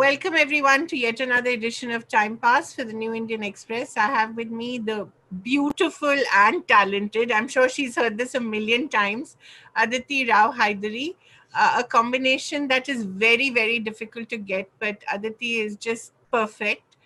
Welcome everyone to yet another edition of Time Pass for the New Indian Express. I have with me the beautiful and talented, I'm sure she's heard this a million times, Aditi Rao Haidari. A combination that is very, very difficult to get, but Aditi is just perfect.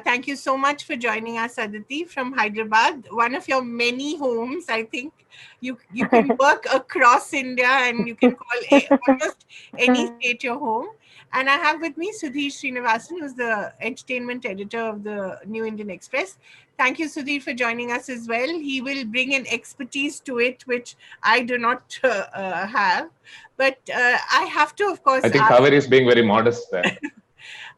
Thank you so much for joining us, Aditi, from Hyderabad, one of your many homes. I think you can work across India and you can call almost any state your home. And I have with me Sudhir Srinivasan, who's the entertainment editor of the New Indian Express. Thank you, Sudhir, for joining us as well. He will bring an expertise to it, which I do not have. But I have to, of course, I think ask. Kaveri is being very modest there.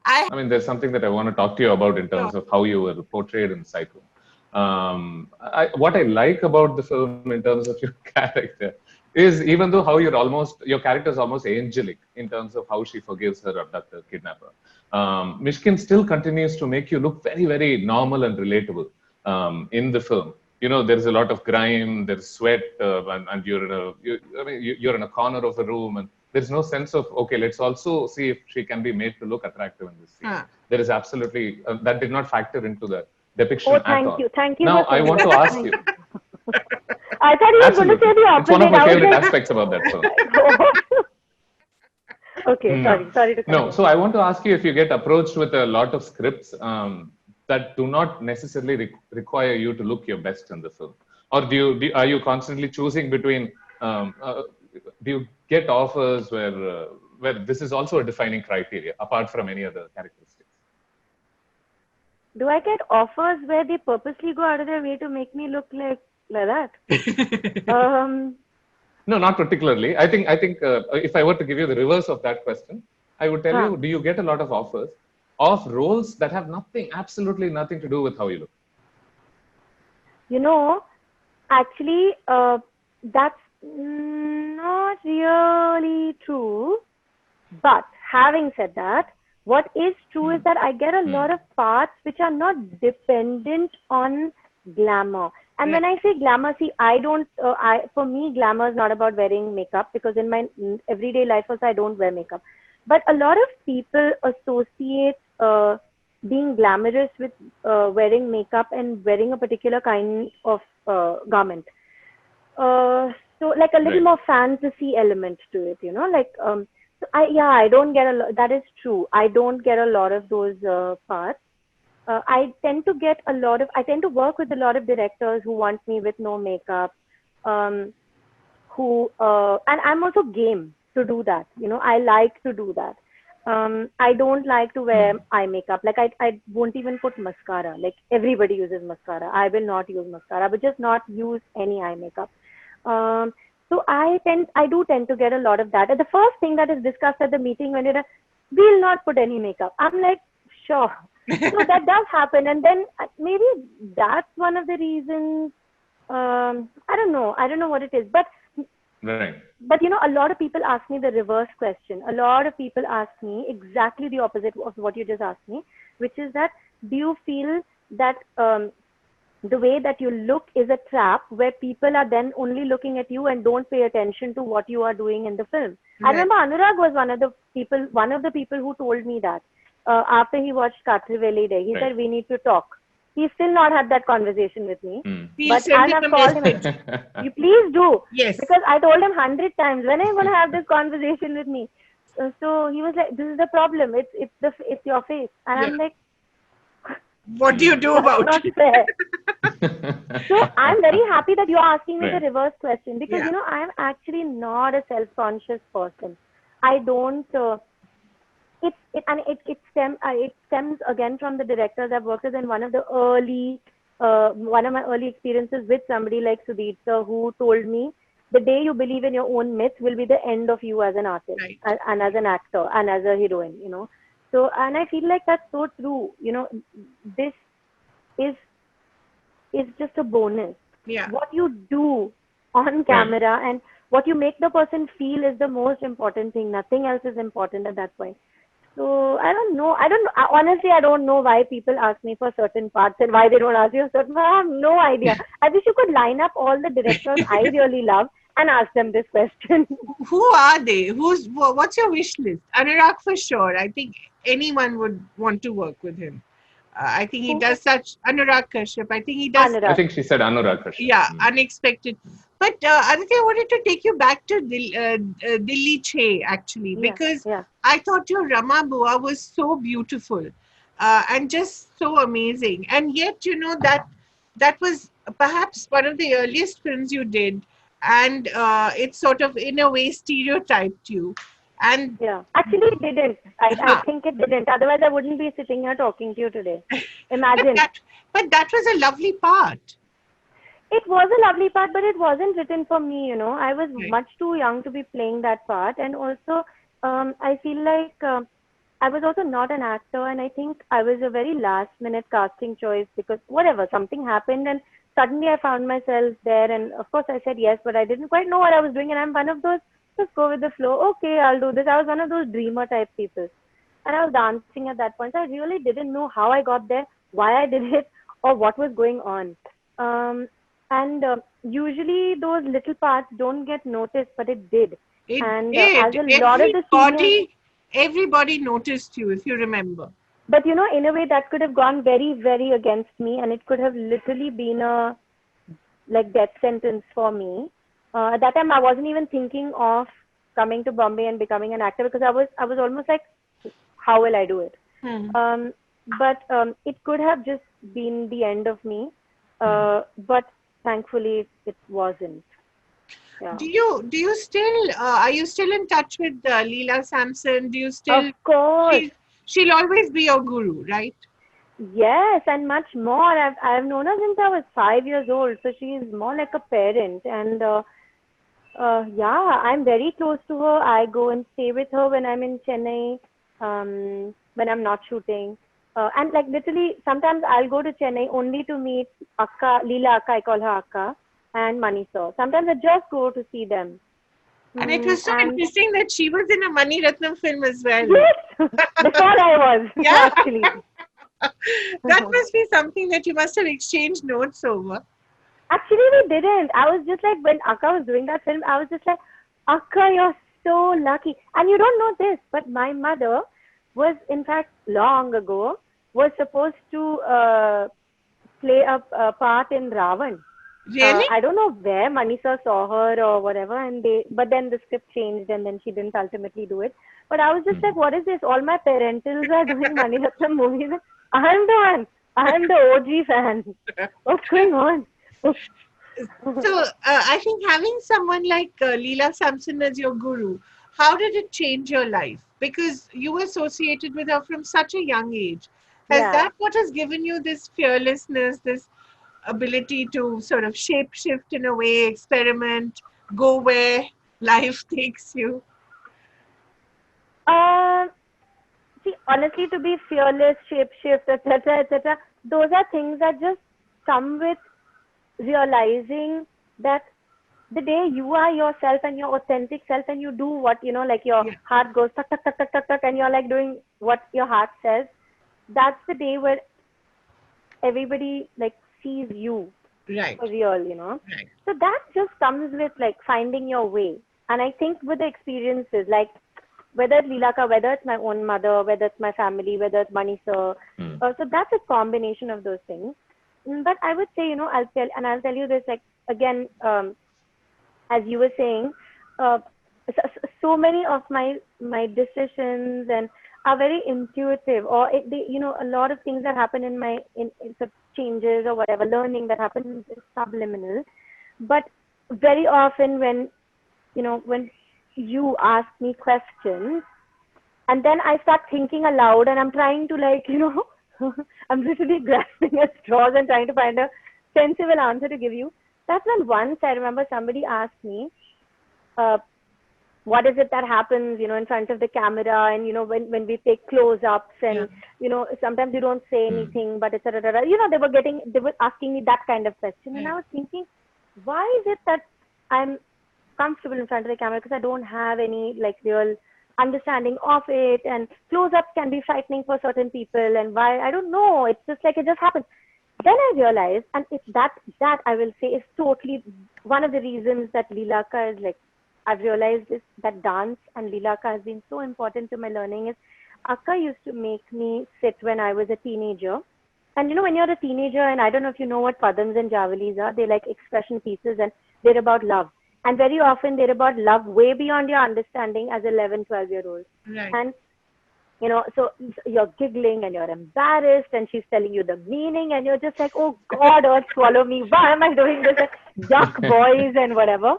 I I mean, there's something that I want to talk to you about in terms of how you were portrayed in Psycho. What I like about the film in terms of your character is even though how your character is almost angelic in terms of how she forgives her abductor, kidnapper. Mishkin still continues to make you look very, very normal and relatable in the film. You know, there's a lot of grime, there's sweat, and you're in a corner of a room, and there's no sense of okay. Let's also see if she can be made to look attractive in this scene. There is absolutely that did not factor into the depiction Oh, at thank all. you. Thank you. Now for I saying want to that. ask Thank you. I thought you were going to say the opposite. It's one of my I was favorite like- aspects about that film. Okay, sorry to cut No, you. so I want to ask you if you get approached with a lot of scripts that do not necessarily require you to look your best in the film, or are you constantly choosing between? Do you get offers where this is also a defining criteria apart from any other characteristics? Do I get offers where they purposely go out of their way to make me look like that? No, not particularly. I think if I were to give you the reverse of that question, I would tell you: do you get a lot of offers of roles that have absolutely nothing to do with how you look? You know, actually, that's not really true. But having said that, what is true is that I get a lot of parts which are not dependent on glamour. And when I say glamour, see, for me, glamour is not about wearing makeup, because in my everyday life also I don't wear makeup. But a lot of people associate being glamorous with wearing makeup and wearing a particular kind of garment. So like a little more fantasy element to it, you know, like I don't get a lot. That is true. I don't get a lot of those parts. I tend to work with a lot of directors who want me with no makeup, and I'm also game to do that. You know, I like to do that. I don't like to wear eye makeup. Like I won't even put mascara. Like everybody uses mascara. I will not use mascara, but just not use any eye makeup. So I do tend to get a lot of that. And the first thing that is discussed at the meeting when we'll not put any makeup. I'm like, sure. So that does happen. And then maybe that's one of the reasons. I don't know what it is. But you know, a lot of people ask me the reverse question. A lot of people ask me exactly the opposite of what you just asked me, which is that, do you feel that the way that you look is a trap where people are then only looking at you and don't pay attention to what you are doing in the film? I remember Anurag was one of the people who told me that after he watched Katriveli Day. He said, we need to talk. He's still not had that conversation with me. But I have called him. You please do. Yes. Because I told him 100 times, when are you going to have this conversation with me? So he was like, this is the problem. It's your face. And I'm like, what do you do about it? So I'm very happy that you're asking me the reverse question, because you know, I'm actually not a self-conscious person. I don't. It stems again from the directors I've worked with, and one of my early experiences with somebody like Sudhir sir, who told me, the day you believe in your own myth will be the end of you as an artist and as an actor and as a heroine. You know. So, and I feel like that's so true. You know, this is just a bonus. Yeah. What you do on camera and what you make the person feel is the most important thing. Nothing else is important at that point. So I don't know. Honestly, I don't know why people ask me for certain parts and why they don't ask you for certain. I have no idea. I wish you could line up all the directors I really love and ask them this question. Who are they? What's your wish list? Anurag for sure. I think anyone would want to work with him. I think he Who? does such Anurag Kashyap. I think he does. I Anurag. think she said Anurag Kashyap. Yeah, unexpected. But Aditya, I wanted to take you back to Dilli Che actually, Yeah, because yeah. I thought your Rama Bua was so beautiful and just so amazing. And yet, that was perhaps one of the earliest films you did, and it sort of in a way stereotyped you. And Yeah, actually it didn't. I huh, think it didn't. Otherwise, I wouldn't be sitting here talking to you today. but Imagine. that was a lovely part. It was a lovely part, but it wasn't written for me, you know. I was Right. much too young to be playing that part. And also, I feel like I was also not an actor. And I think I was a very last minute casting choice because whatever, something happened. And suddenly I found myself there. And of course, I said yes, but I didn't quite know what I was doing. And I'm one of those, just go with the flow. Okay, I'll do this. I was one of those dreamer type people. And I was dancing at that point. So I really didn't know how I got there, why I did it, or what was going on. Um, and usually those little parts don't get noticed, but it did. It And as did. a lot of the senior, Everybody noticed you, if you remember. but you know, in a way that could have gone very, very against me, and it could have literally been a like death sentence for me. At that time, I wasn't even thinking of coming to Bombay and becoming an actor because I was almost like, how will I do it? Hmm. But it could have just been the end of me. But thankfully, it wasn't. Yeah. Do you still are you still in touch with Leela Sampson? Do you Of still course. she'll always be your guru, right? Yes, and much more. I've known her since I was 5 years old, so she is more like a parent. And yeah, I'm very close to her. I go and stay with her when I'm in Chennai, when I'm not shooting. And like literally, sometimes I'll go to Chennai only to meet Akka, Leela Akka, I call her Akka, and Manisha. Sometimes I just go to see them. And it was so And interesting that she was in a Mani Ratnam film as well. yes, before I was Yeah. actually. That must be something that you must have exchanged notes over. Actually, we didn't. I was just like, when Akka was doing that film, I was just like, Akka, you're so lucky. And you don't know this, but my mother was, in fact, long ago, was supposed to play a part in Ravan. Really? I don't know where Manisha saw her or whatever, but then the script changed and then she didn't ultimately do it. But I was just like, what is this? All my parentals are doing Mani Ratnam movies. I'm the one. I'm the OG fan. What's going on? So I think having someone like Leela Sampson as your guru, how did it change your life? Because you were associated with her from such a young age. Has Yeah. that what has given you this fearlessness, this ability to sort of shape shift in a way, experiment, go where life takes you? Um, See, honestly, to be fearless, shapeshift, etc., those are things that just come with realizing that the day you are yourself and your authentic self and you do what, like your Yeah, heart goes tuck, tuck, tuck, tuck, tuck, tuck, and you're like doing what your heart says, that's the day where everybody like sees you right, for real. right. So that just comes with like finding your way. And I think with the experiences, like whether it's Leelaka, whether it's my own mother, whether it's my family, whether it's money, so that's a combination of those things. But I would say, I'll tell you this, like again, as you were saying, uh, so many of my decisions and are very intuitive, or a lot of things that happen in sort of changes or whatever learning that happens is subliminal. But very often when you ask me questions and then I start thinking aloud and I'm trying to I'm literally grasping at straws and trying to find a sensible answer to give you. That's when once I remember somebody asked me, uh, what is it that happens, in front of the camera, and when we take close-ups, and sometimes you don't say anything, but it's they were asking me that kind of question, and I was thinking, why is it that I'm comfortable in front of the camera? Because I don't have any like real understanding of it, and close-ups can be frightening for certain people, and why, I don't know, it's just like it just happens. then I realized, and it's that I will say is totally one of the reasons that Leelaka is like, I've realized is that dance and Leelaka has been so important to my learning is Akka used to make me sit when I was a teenager. And you know, when you're a teenager, and I don't know if you know what Padams and Javalis are, they're like expression pieces and they're about love. And very often they're about love way beyond your understanding as 11, 12-year-old. Right. And you know, so you're giggling and you're embarrassed and she's telling you the meaning and you're just like, oh God, earth swallow me. Why am I doing this? Duck boys and whatever.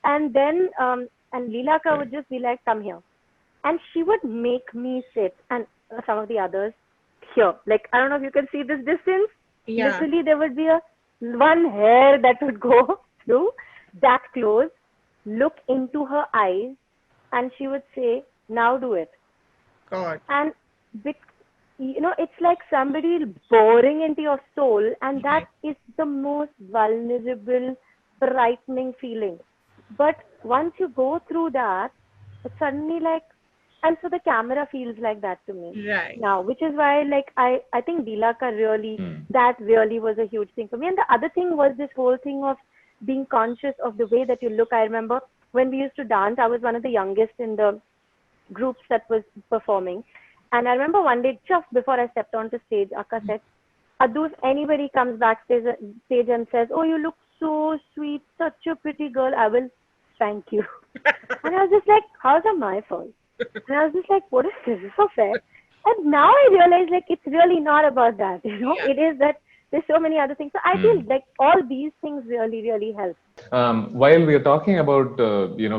And then, and Leelaka would just be like, come here. And she would make me sit and some of the others here. Like, I don't know if you can see this distance. Yeah. Literally, there would be one hair that would go through that close, look into her eyes, and she would say, now do it. God. And you know, it's like somebody boring into your soul, and that is the most vulnerable, frightening feeling. But once you go through that, it's suddenly like, and so the camera feels like that to me Right. now, which is why like I think Leelaka really, that really was a huge thing for me. And the other thing was this whole thing of being conscious of the way that you look. I remember when we used to dance, I was one of the youngest in the groups that was performing. And I remember one day, just before I stepped onto stage, Akka said, Adu, if anybody comes backstage and says, oh, you look so sweet, such a pretty girl, I will spank you. And I was just like, how's that my fault? And I was just like, what is this? Is this so fair? And now I realize like it's really not about that. You know, it is that there's so many other things. So I feel like all these things really, really help. While we are talking about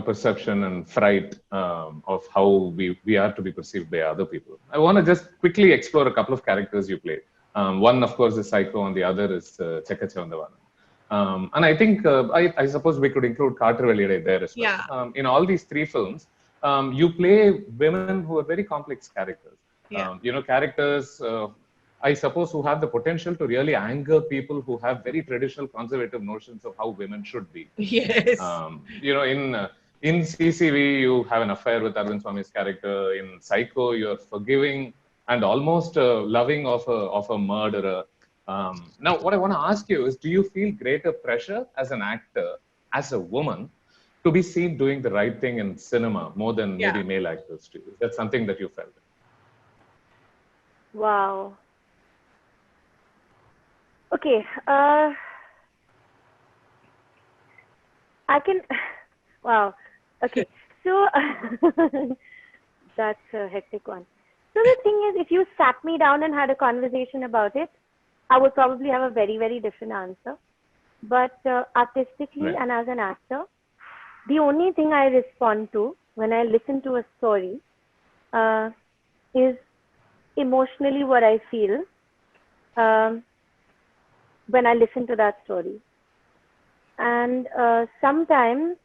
perception and fright of how we are to be perceived by other people, I want to just quickly explore a couple of characters you played. One, of course, is Psycho, and the other is Chekka Chivanthavana. And I think I suppose we could include Carter Velliday there as well. Yeah. In all these three films, you play women who are very complex characters. Yeah. Characters. I suppose who have the potential to really anger people who have very traditional conservative notions of how women should be. Yes. In CCV, you have an affair with Arvind Swami's character. In Psycho, you're forgiving and almost loving of a murderer. Now, what I want to ask you is, do you feel greater pressure as an actor, as a woman, to be seen doing the right thing in cinema more than maybe male actors do? Is that something that you felt? Wow. Okay, I can, wow, okay, so that's a hectic one. So the thing is, if you sat me down and had a conversation about it, I would probably have a very, very different answer. But artistically and as an actor, the only thing I respond to when I listen to a story is emotionally what I feel when I listen to that story. And sometimes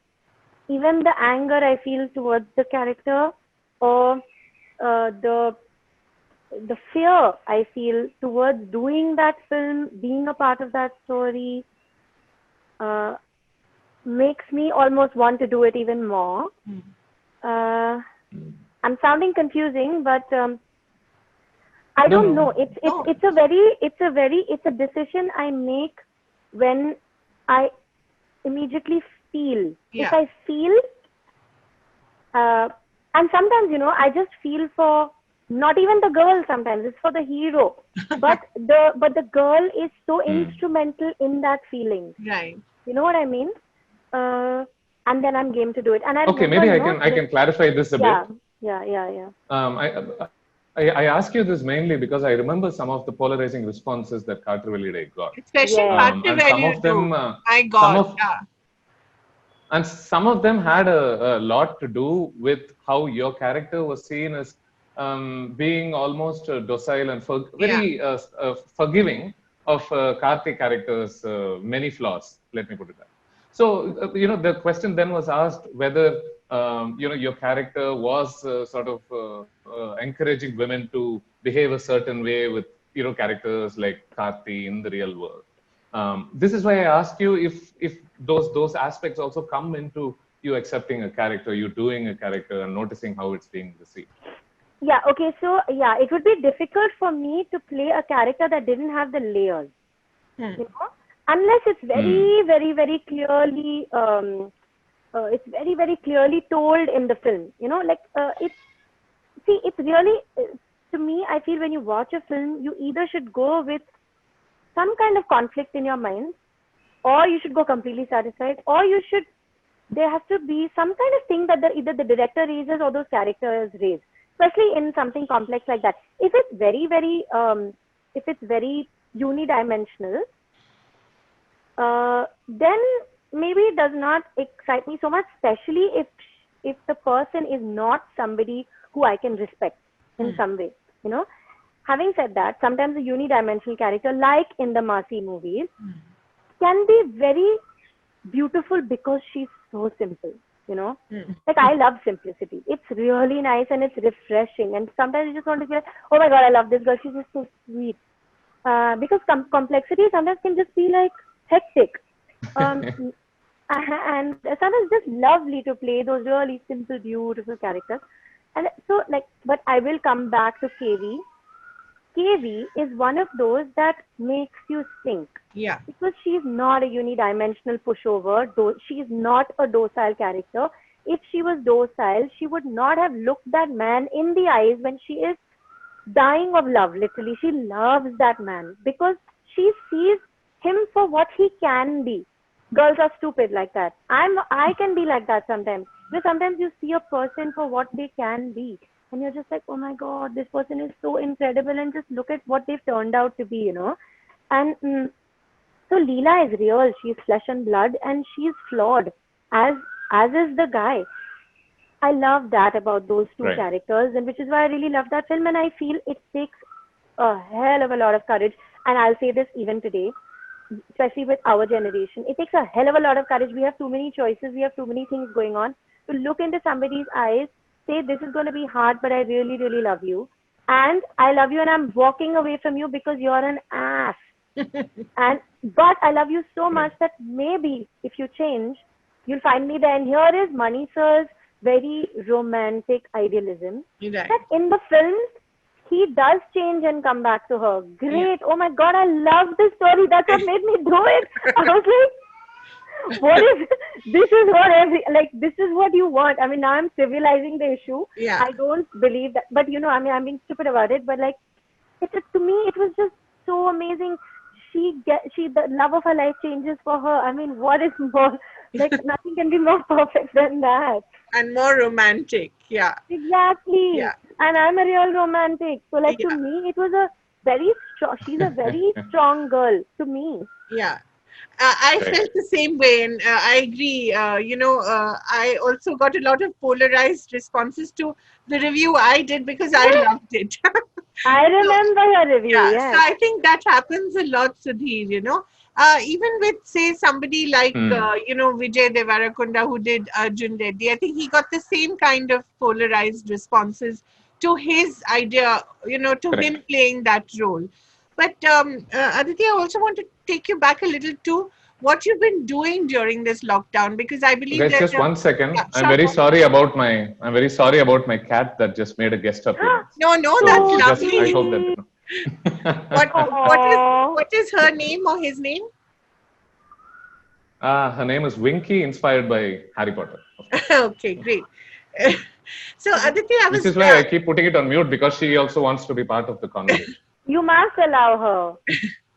even the anger I feel towards the character, or the fear I feel towards doing that film, being a part of that story, makes me almost want to do it even more. I'm sounding confusing, but I don't know. It's a decision I make when I immediately feel. Yeah. If I feel, and sometimes, you know, I just feel for not even the girl. Sometimes it's for the hero, but the girl is so instrumental in that feeling. Right. You know what I mean? And then I'm game to do it. And maybe I can clarify this a bit. Yeah. I ask you this mainly because I remember some of the polarizing responses that Carter Velliday got. Especially Carter Velliday. Some of them, my God. And some of them had a lot to do with how your character was seen as being almost docile and very forgiving of Karthik character's many flaws. Let me put it that. So, the question then was asked whether, your character was sort of encouraging women to behave a certain way with, characters like Karthi in the real world. This is why I ask you if those aspects also come into you accepting a character, you doing a character and noticing how it's being received. Yeah, okay. So, it would be difficult for me to play a character that didn't have the layers. You know, unless it's very, very, very clearly, it's very, very clearly told in the film. You know, like it's really, to me, I feel when you watch a film, you either should go with some kind of conflict in your mind, or you should go completely satisfied, or there has to be some kind of thing that either the director raises or those characters raise, especially in something complex like that. If it's very, very, if it's very unidimensional, then maybe it does not excite me so much, especially if the person is not somebody who I can respect in some way. You know, having said that, sometimes a unidimensional character, like in the Masi movies, can be very beautiful because she's so simple. You know, like I love simplicity. It's really nice and it's refreshing. And sometimes you just want to feel like, oh my God, I love this girl. She's just so sweet. Because complexity sometimes can just be like hectic. And sometimes it's just lovely to play those really simple, beautiful characters. And so, like, but I will come back to KV. KV is one of those that makes you think. Yeah. Because she's not a unidimensional pushover. She's not a docile character. If she was docile, she would not have looked that man in the eyes when she is dying of love. Literally, she loves that man because she sees him for what he can be. Girls are stupid like that. I can be like that sometimes. Because sometimes you see a person for what they can be. And you're just like, oh my God, this person is so incredible. And just look at what they've turned out to be, you know. And so Leela is real. She's flesh and blood. And she's flawed. As is the guy. I love that about those two characters. And which is why I really love that film. And I feel it takes a hell of a lot of courage. And I'll say this even today, especially with our generation. It takes a hell of a lot of courage. We have too many choices. We have too many things going on. To look into somebody's eyes, say, this is going to be hard, but I really, really love you. And I love you and I'm walking away from you because you're an ass. But I love you so much that maybe if you change, you'll find me there. And here is Mani Sir's very romantic idealism. Right. That in the films, he does change and come back to her. Great. Oh my God, I love this story. That's what made me do it. I was like, this is what you want. I mean, now I'm trivializing the issue. Yeah. I don't believe that, but you know, I mean, I'm being stupid about it, but like, to me, it was just so amazing. The love of her life changes for her. I mean, what is more, like, nothing can be more perfect than that. And more romantic. Yeah. Exactly. Yeah. And I'm a real romantic. So like, to me, it was she's a very strong girl to me. Yeah. I felt the same way, and I agree. I also got a lot of polarized responses to the review I did because I loved it. I remember your review. Yeah, yes. so I think that happens a lot, Sudhir, you know. Even with, say, somebody like, Vijay Devarakonda, who did Arjun Reddy, I think he got the same kind of polarized responses to his idea, to him playing that role. But Aditya, I also want to take you back a little to what you've been doing during this lockdown, because I believe that just 1 second. I'm very sorry about my cat that just made a guest appearance. No, that's lovely. I hope that. What is her name or his name? Her name is Winky, inspired by Harry Potter. Okay, great. So Aditya, this is why I keep putting it on mute, because she also wants to be part of the conversation. You must allow her.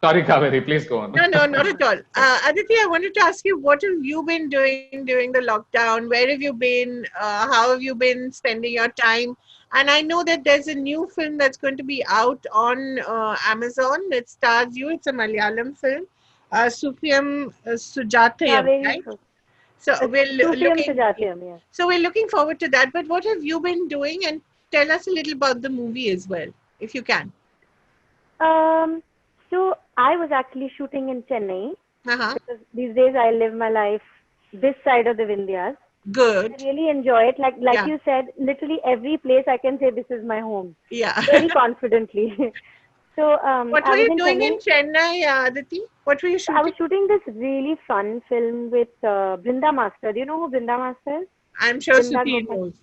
Sorry, Kaveri, please go on. No, not at all. Aditya, I wanted to ask you, what have you been doing during the lockdown? Where have you been? How have you been spending your time? And I know that there's a new film that's going to be out on Amazon. It stars you. It's a Malayalam film. Sufiyam Sujatayam, right? So we're looking forward to that. But what have you been doing? And tell us a little about the movie as well, if you can. So I was actually shooting in Chennai. Because these days I live my life this side of the Vindhyas. Good. I really enjoy it. Like you said, literally every place I can say this is my home. Yeah. Very confidently. So what were you doing in Chennai, Aditi? What were you shooting? I was shooting this really fun film with Brinda Master. Do you know who Brinda Master is? I'm sure Sudhir knows.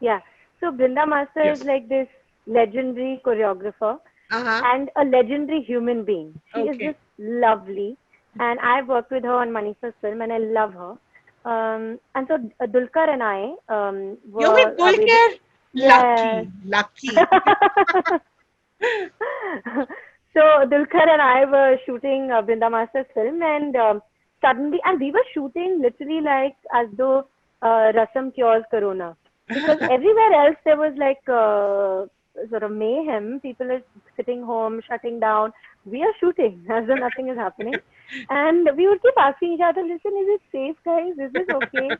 Yeah. So Brinda Master is like this legendary choreographer. and a legendary human being. She is Okay. just lovely, and I've worked with her on Manisha's film, and I love her. And so Dulkar and I You're with were Dulquer? yes. Lucky, lucky. So Dulkar and I were shooting Brinda Master's film, and suddenly, and we were shooting literally like as though Rasam cures Corona, because everywhere else there was like sort of mayhem. People are sitting home, shutting down. We are shooting as though nothing is happening, and we would keep asking each other, "Listen, is it safe, guys? Is this okay?"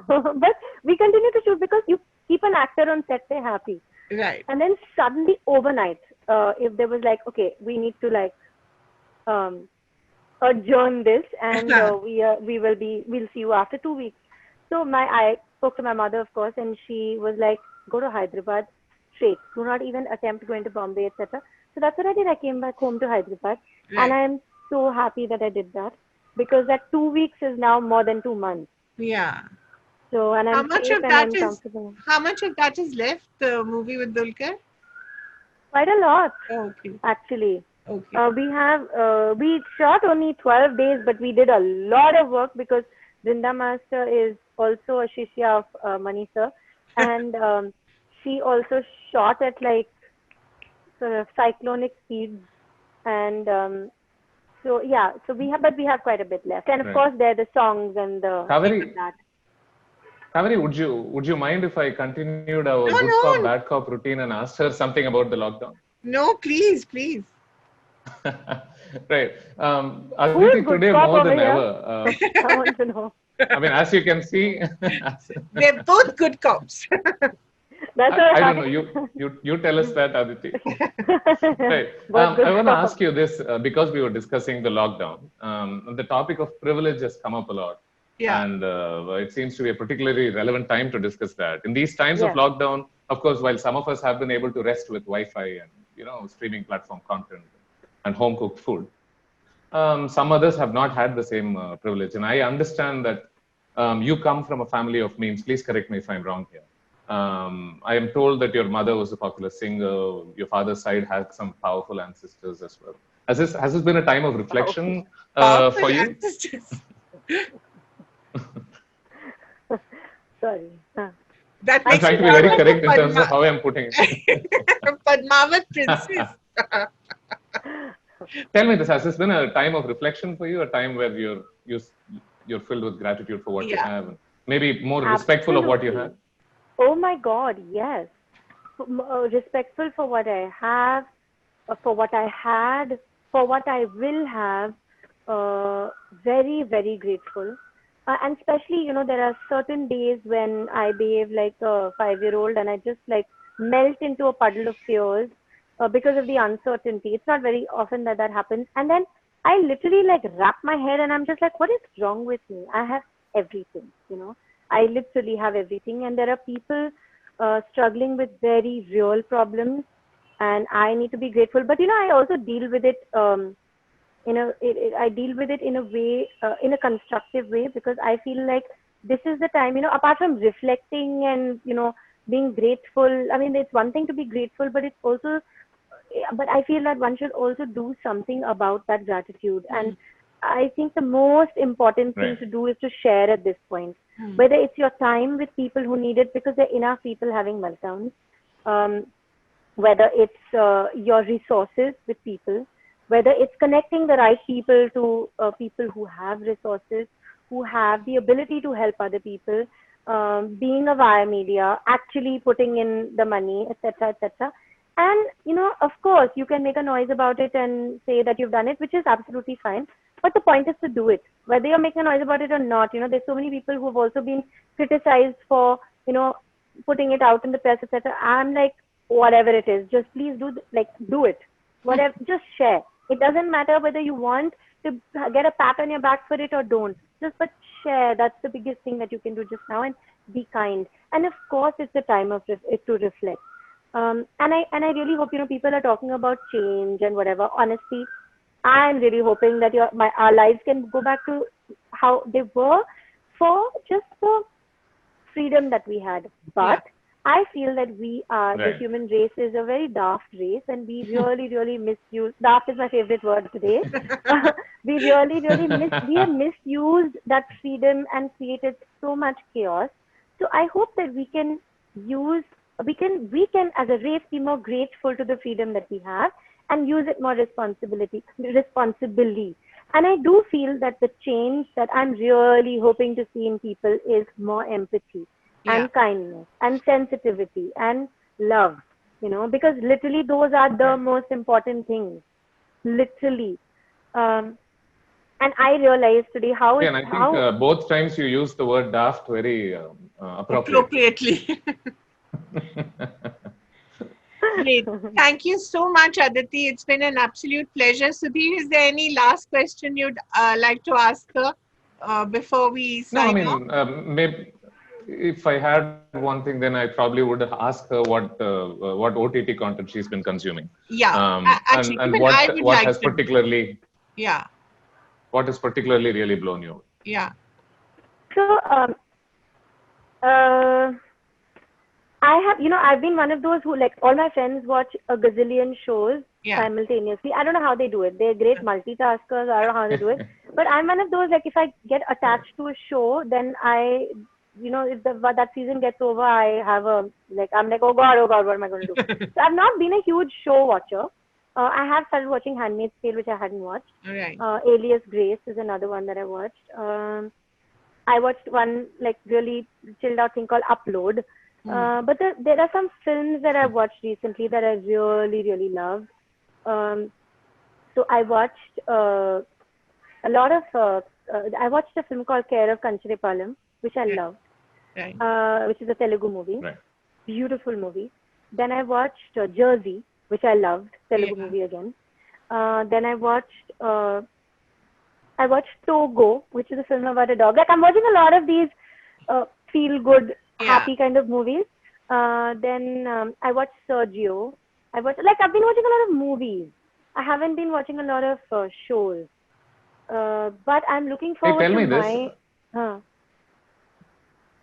But we continue to shoot because you keep an actor on set, they're happy. Right. And then suddenly overnight, if there was like, okay, we need to like um, adjourn this, and we'll see you after 2 weeks. So I spoke to my mother, of course, and she was like, go to Hyderabad straight. Do not even attempt going to Bombay, etc. So that's what I did. I came back home to Hyderabad, and Right. I'm so happy that I did that, because that 2 weeks is now more than 2 months. Yeah. So, and How I'm much safe of and that I'm is comfortable. how much of that is left? The movie with Dulquer? Quite a lot, Oh, okay. actually. Okay. We shot only 12 days, but we did a lot of work because Brinda Master is also a shishya of Mani sir, and she also shot at like sort of cyclonic speeds, and so yeah, so we have quite a bit left, and of Right. course there are the songs and the Kaveri, that. Kaveri, would you mind if I continued our No, good cop, no, bad cop routine and asked her something about the lockdown? no, please, please. Right. Who Aditi, is good today cop more over than here? ever, I want to know. I mean, as you can see, They're both good cops. That's all I don't know. right. You tell us that, Aditi. Right. Both good I want to cop. ask you this because we were discussing the lockdown. The topic of privilege has come up a lot. Yeah. And it seems to be a particularly relevant time to discuss that. In these times of Yeah. lockdown, of course, while some of us have been able to rest with Wi-Fi and streaming platform content and home cooked food, some others have not had the same privilege. And I understand that you come from a family of means. Please correct me if I'm wrong here. I am told that your mother was a popular singer. Your father's side had some powerful ancestors as well. Has this been a time of reflection Powerful for you? ancestors. Sorry. That I'm makes trying you to be very sound like correct a in terms of how I'm putting it. Padmavat princess. Tell me this: has this been a time of reflection for you? A time where you're filled with gratitude for what you Yeah. have, and maybe more respectful of what you have? Absolutely. Oh my God, yes. Respectful for what I have, for what I had, for what I will have. Very, very grateful. And especially, there are certain days when I behave like a 5-year-old and I just like melt into a puddle of tears because of the uncertainty. It's not very often that that happens. And then I literally like wrap my head and I'm just like, what is wrong with me? I have everything. I literally have everything. And there are people struggling with very real problems, and I need to be grateful. But I also deal with it. I deal with it in a way, in a constructive way, because I feel like this is the time. Apart from reflecting and being grateful. I mean, it's one thing to be grateful, but it's also, but I feel that one should also do something about that gratitude. And I think the most important thing Right. to do is to share at this point, whether it's your time with people who need it, because there are enough people having meltdowns, whether it's your resources with people, whether it's connecting the right people to people who have resources, who have the ability to help other people, being a via media, actually putting in the money, etc., etc. And of course, you can make a noise about it and say that you've done it, which is absolutely fine. But the point is to do it, whether you're making a noise about it or not. There's so many people who have also been criticized for putting it out in the press, etc. I'm like, whatever it is, just please do it. Whatever, just share. It doesn't matter whether you want to get a pat on your back for it or don't. But share. That's the biggest thing that you can do just now, and be kind. And of course, it's a time of to reflect. And I really hope people are talking about change and whatever. Honestly, I'm really hoping that our lives can go back to how they were, for just the freedom that we had. But I feel that we are, the Right. human race is a very daft race, and we really, really misuse. Daft is my favorite word today. We really, really we have misused that freedom and created so much chaos. So I hope that use, we can as a race be more grateful to the freedom that we have and use it more responsibly. And I do feel that the change that I'm really hoping to see in people is more empathy Yeah. and kindness and sensitivity and love, because literally those are the Right. most important things, literally. And I realized today how And I think both times you use the word daft very appropriately. Appropriately. Great. Thank you so much, Aditi. It's been an absolute pleasure. Sudhir, is there any last question you'd like to ask her before we No, I sign off? mean, maybe if I had one thing, then I probably would ask her what OTT content she's been consuming, Yeah. Actually, and even I would what like has to know. Yeah. particularly really blown you away. Yeah. So uh, I've been one of those who, like, all my friends watch a gazillion shows Yeah. simultaneously. I don't know how they do it. They're great multitaskers. I don't know how they do it. But I'm one of those, like, if I get attached to a show, then if that season gets over, I'm like, oh God, what am I going to do? So I've not been a huge show watcher. I have started watching Handmaid's Tale, which I hadn't watched. All right. Alias Grace is another one that I watched. I watched one, like, really chilled out thing called Upload. But there are some films that I've watched recently that I really, really love. So I watched a lot of, I watched a film called Care of Kancharipalam, which I loved, which is a Telugu movie. Right. Beautiful movie. Then I watched Jersey, which I loved, Telugu movie again. Then I watched Togo, which is a film about a dog. Like, I'm watching a lot of these feel-good, happy kind of movies. Then I watched Sergio. I've been watching a lot of movies. I haven't been watching a lot of shows. But I'm looking forward tell me to this.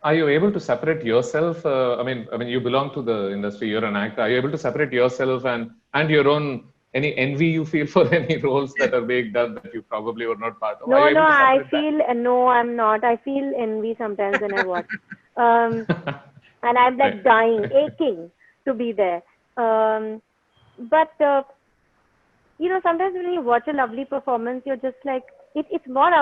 Are you able to separate yourself? I mean, you belong to the industry. You're an actor. Are you able to separate yourself and your own any envy you feel for any roles that are being done that you probably were not part of? No, no, I'm not. I feel envy sometimes when I watch. And I'm like dying, aching to be there. But sometimes when you watch a lovely performance, you're just like, it's more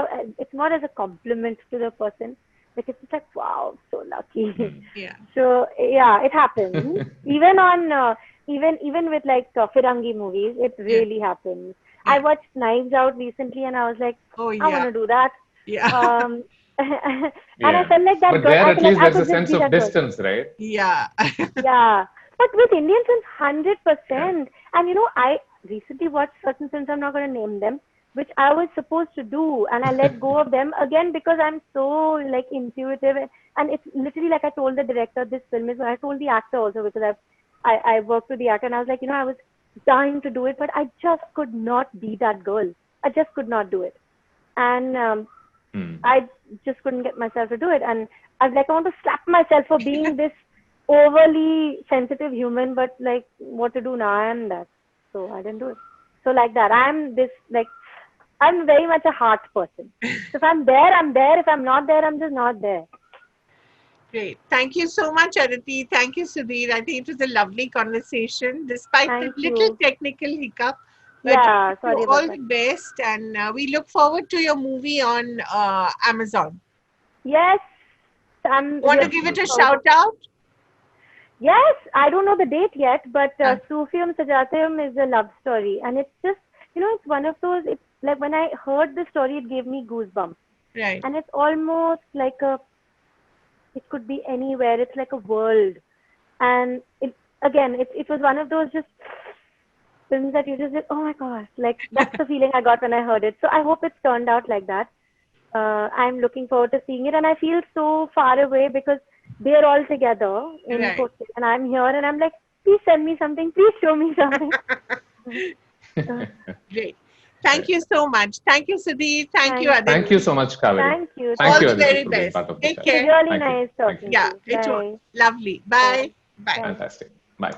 as a compliment to the person. Like, it's just like, wow, so lucky. Yeah. So yeah, it happens. Even on even with like Firangi movies, it really happens. I watched Knives Out recently, and I was like, I want to do that. Yeah. And I felt like that. But girl, there at least there's a just sense be of that girl. distance, right? Yeah. Yeah. But with Indian films, 100%. And I recently watched certain films, I'm not going to name them, which I was supposed to do, and I let go of them again because I'm so, like, intuitive. And it's literally like I told the director, this film is, I told the actor also, because I worked with the actor, and I was like, I was dying to do it, but I just could not be that girl. I just could not do it. And I just couldn't get myself to do it. And I was like, I want to slap myself for being this overly sensitive human, but, like, what to do now? I am that. So I didn't do it. So like that, I'm very much a heart person. So if I'm there, I'm there. If I'm not there, I'm just not there. Great. Thank you so much, Aditi. Thank you, Sudhir. I think it was a lovely conversation, despite the little technical hiccup. But sorry all the best, and we look forward to your movie on Amazon. Yes. Want to give it a shout out? Yes, I don't know the date yet, but Sufiyum Sajatiyum is a love story, and it's just, it's one of those. It's like when I heard the story, it gave me goosebumps. Right. And it's almost like it could be anywhere. It's like a world, and it was one of those just films that you just like, oh my gosh, like that's the feeling I got when I heard it. So I hope it's turned out like that. I'm looking forward to seeing it, and I feel so far away because they're all together in Kochi, and I'm here, and I'm like, please send me something, please show me something. Great. Thank you so much. Thank you, Sudhir. Thank you, Aditi. Thank you so much, Kaveri. Thank you. Thank all you, the very Aditi, for being best. part of Take the care. Really nice talking to you. Yeah, it was lovely. Bye. Bye. Fantastic. Bye.